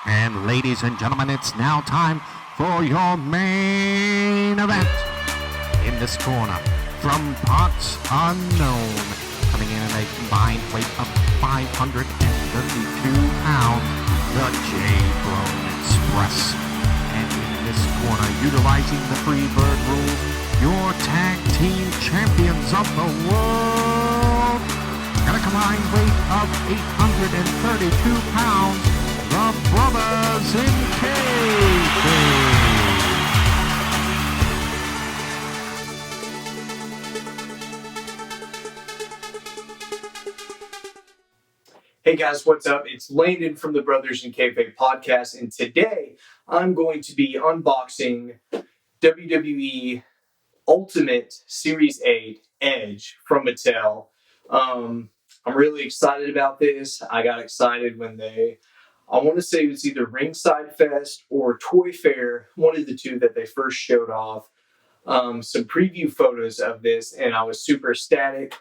And ladies and gentlemen, it's now time for your main event. In this corner, from parts unknown, coming in at a combined weight of 532 pounds, the J-Bone Express. And in this corner, utilizing the Freebird rules, your tag team champions of the world, at a combined weight of 832 pounds, the Brothers in Kayfabe. Hey guys, what's up? It's Landon from the Brothers in Kayfabe podcast, and today I'm going to be unboxing WWE Ultimate Series 8 Edge from Mattel. I'm really excited about this. I got excited when I want to say it was either Ringside Fest or Toy Fair, one of the two that they first showed off some preview photos of this, and I was super ecstatic.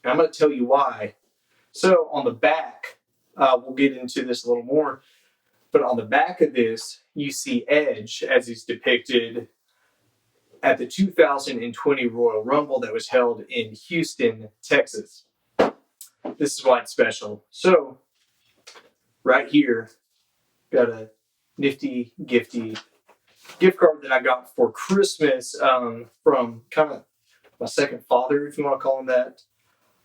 And I'm going to tell you why. So on the back, we'll get into this a little more, but on the back of this, you see Edge as he's depicted at the 2020 Royal Rumble that was held in Houston, Texas. This is why it's special. So right here, got a nifty, gifty gift card that I got for Christmas from kind of my second father, if you want to call him that.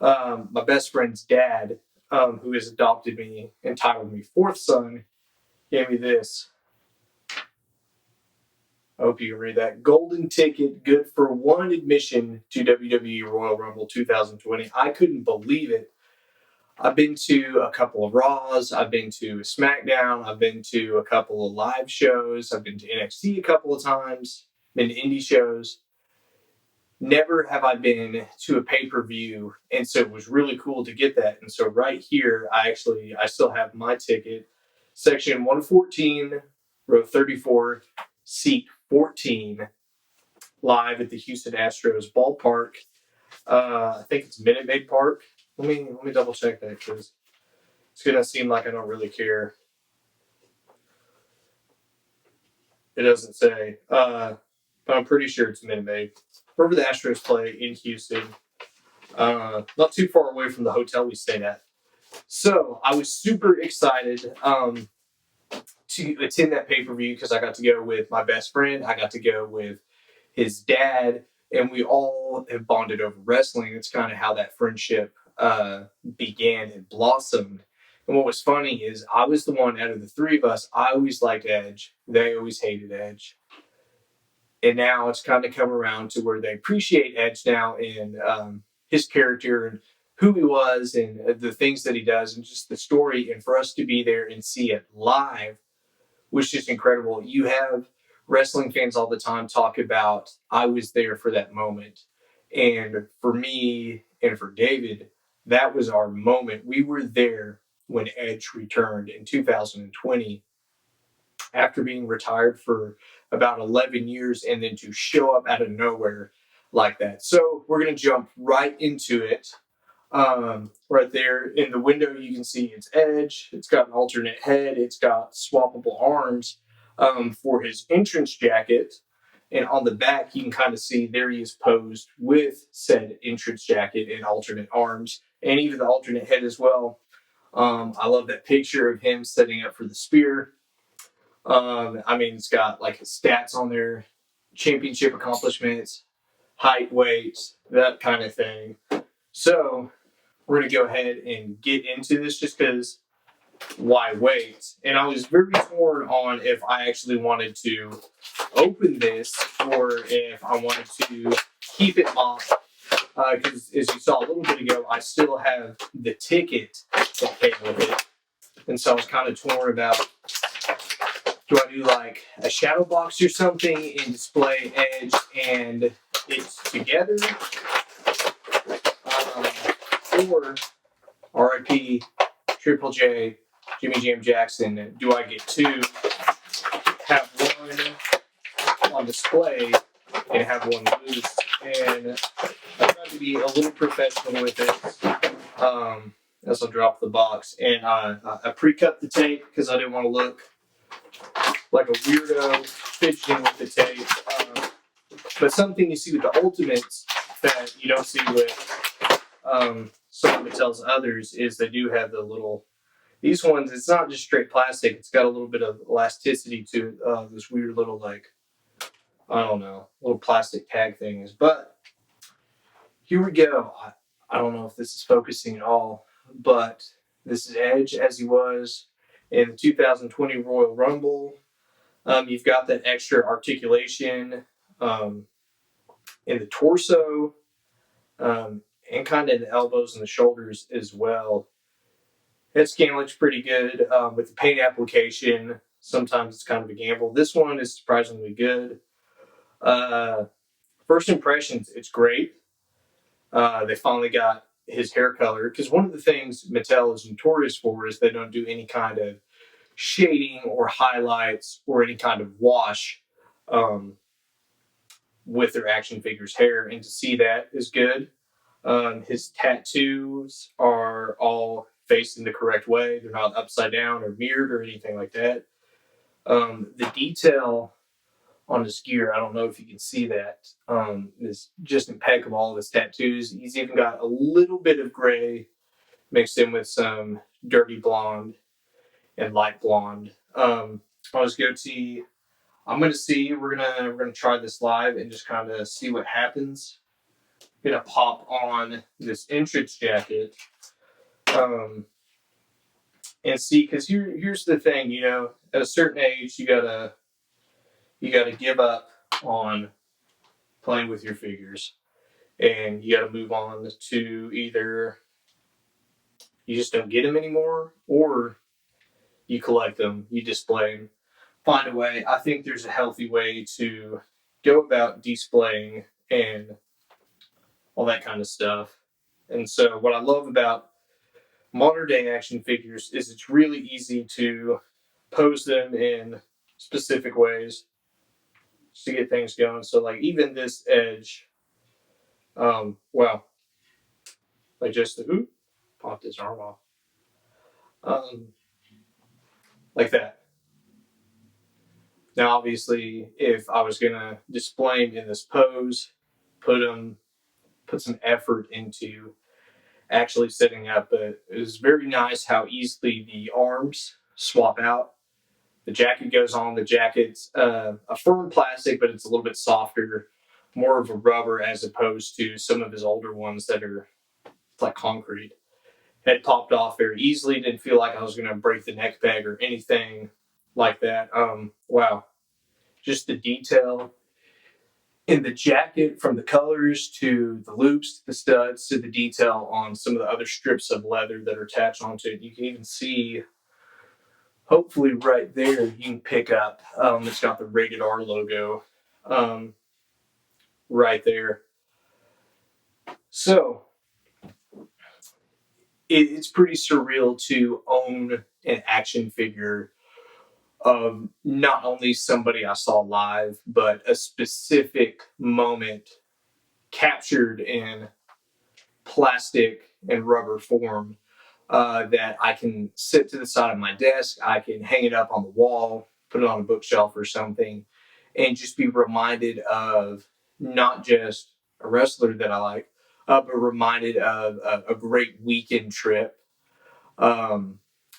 My best friend's dad, who has adopted me and titled me fourth son, gave me this. I hope you can read that. Golden ticket, good for one admission to WWE Royal Rumble 2020. I couldn't believe it. I've been to a couple of Raws. I've been to SmackDown. I've been to a couple of live shows. I've been to NXT a couple of times. Been to indie shows. Never have I been to a pay-per-view, and so it was really cool to get that. And so right here, I still have my ticket, section 114, row 34, seat 14, live at the Houston Astros ballpark. I think it's Minute Maid Park. Let me double check that because it's gonna seem like I don't really care. It doesn't say, but I'm pretty sure it's Minute Maid. Wherever the Astros play in Houston, not too far away from the hotel we stayed at. So I was super excited to attend that pay-per-view because I got to go with my best friend. I got to go with his dad, and we all have bonded over wrestling. It's kind of how that friendship began and blossomed. And what was funny is I was the one out of the three of us. I always liked Edge. They always hated Edge. And now it's kind of come around to where they appreciate Edge now and his character and who he was and the things that he does and just the story. And for us to be there and see it live was just incredible. You have wrestling fans all the time talk about, I was there for that moment. And for me and for David, that was our moment. We were there when Edge returned in 2020 after being retired for about 11 years and then to show up out of nowhere like that. So we're going to jump right into it. Right there in the window, you can see it's Edge. It's got an alternate head. It's got swappable arms for his entrance jacket. And on the back, you can kind of see there he is posed with said entrance jacket and alternate arms and even the alternate head as well. I love that picture of him setting up for the spear. It's got like his stats on there, championship accomplishments, height, weight, that kind of thing. So we're going to go ahead and get into this just because why wait? And I was very torn on if I actually wanted to open this or if I wanted to keep it off. Because as you saw a little bit ago, I still have the ticket that came with it. And so I was kind of torn about, do I do like a shadow box or something and display Edge and it's together? Or RIP Triple J, Jimmy Jam Jackson, do I get two, have one on display and have one loose? And I tried to be a little professional with it as I drop the box. And I pre-cut the tape because I didn't want to look like a weirdo fidgeting with the tape. But something you see with the Ultimates that you don't see with some of Mattel's others is they do have the little. These ones, it's not just straight plastic. It's got a little bit of elasticity to it. This weird little, like, I don't know, little plastic tag things. But here we go. I don't know if this is focusing at all, but this is Edge as he was in the 2020 Royal Rumble. You've got that extra articulation in the torso and kind of in the elbows and the shoulders as well. Head scan looks pretty good with the paint application. Sometimes it's kind of a gamble. This one is surprisingly good. First impressions, it's great. They finally got his hair color because one of the things Mattel is notorious for is they don't do any kind of shading or highlights or any kind of wash with their action figures' hair, and to see that is good. His tattoos are all facing the correct way. They're not upside down or mirrored or anything like that. The detail on his gear, I don't know if you can see that, is just impeccable. All of his tattoos. He's even got a little bit of gray mixed in with some dirty blonde and light blonde. On his goatee, I'm gonna see. We're gonna try this live and just kind of see what happens. Gonna pop on this entrance jacket and see, because here's the thing, at a certain age you gotta give up on playing with your figures, and you gotta move on to either you just don't get them anymore, or you collect them, you display them, find a way. I think there's a healthy way to go about displaying and all that kind of stuff. And so what I love about modern day action figures is it's really easy to pose them in specific ways to get things going. So like even this Edge, like just the popped his arm off, like that. Now obviously, if I was gonna display him in this pose, put some effort into actually setting up, but it was very nice how easily the arms swap out. The jacket goes on. The jacket's a firm plastic, but it's a little bit softer, more of a rubber as opposed to some of his older ones that are like concrete. Head popped off very easily. Didn't feel like I was going to break the neck peg or anything like that. Wow. Just the detail in the jacket, from the colors to the loops to the studs to the detail on some of the other strips of leather that are attached onto it. You can even see, hopefully right there, you can pick up, it's got the Rated R logo right there. So it's pretty surreal to own an action figure of not only somebody I saw live, but a specific moment captured in plastic and rubber form that I can sit to the side of my desk. I can hang it up on the wall, put it on a bookshelf or something, and just be reminded of not just a wrestler that I like, but reminded of a great weekend trip.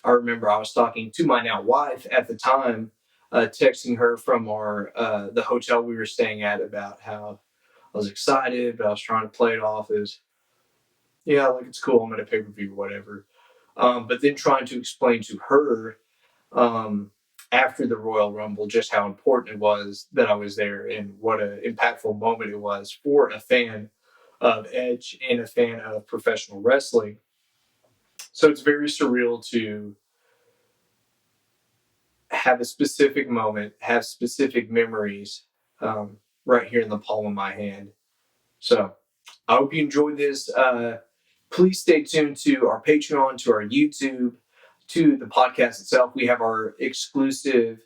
I remember I was talking to my now wife at the time, texting her from the hotel we were staying at about how I was excited, but I was trying to play it off as, yeah, like it's cool, I'm at a pay-per-view or whatever. But then trying to explain to her after the Royal Rumble just how important it was that I was there and what an impactful moment it was for a fan of Edge and a fan of professional wrestling. So it's very surreal to have a specific moment, have specific memories right here in the palm of my hand. So I hope you enjoyed this. Please stay tuned to our Patreon, to our YouTube, to the podcast itself. We have our exclusive,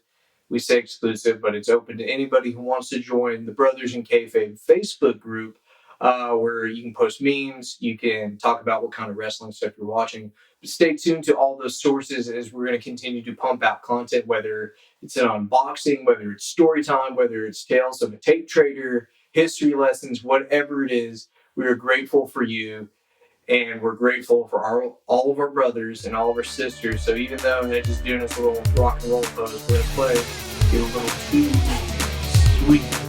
we say exclusive, but it's open to anybody who wants to join the Brothers in Kayfabe Facebook group, where you can post memes, you can talk about what kind of wrestling stuff you're watching. stay tuned to all those sources as we're going to continue to pump out content, whether it's an unboxing, whether it's story time, whether it's tales of a tape trader, history lessons, whatever it is. We are grateful for you, and we're grateful for all of our brothers and all of our sisters. So even though they're just doing this little rock and roll pose, we're going to play, get a little too sweet.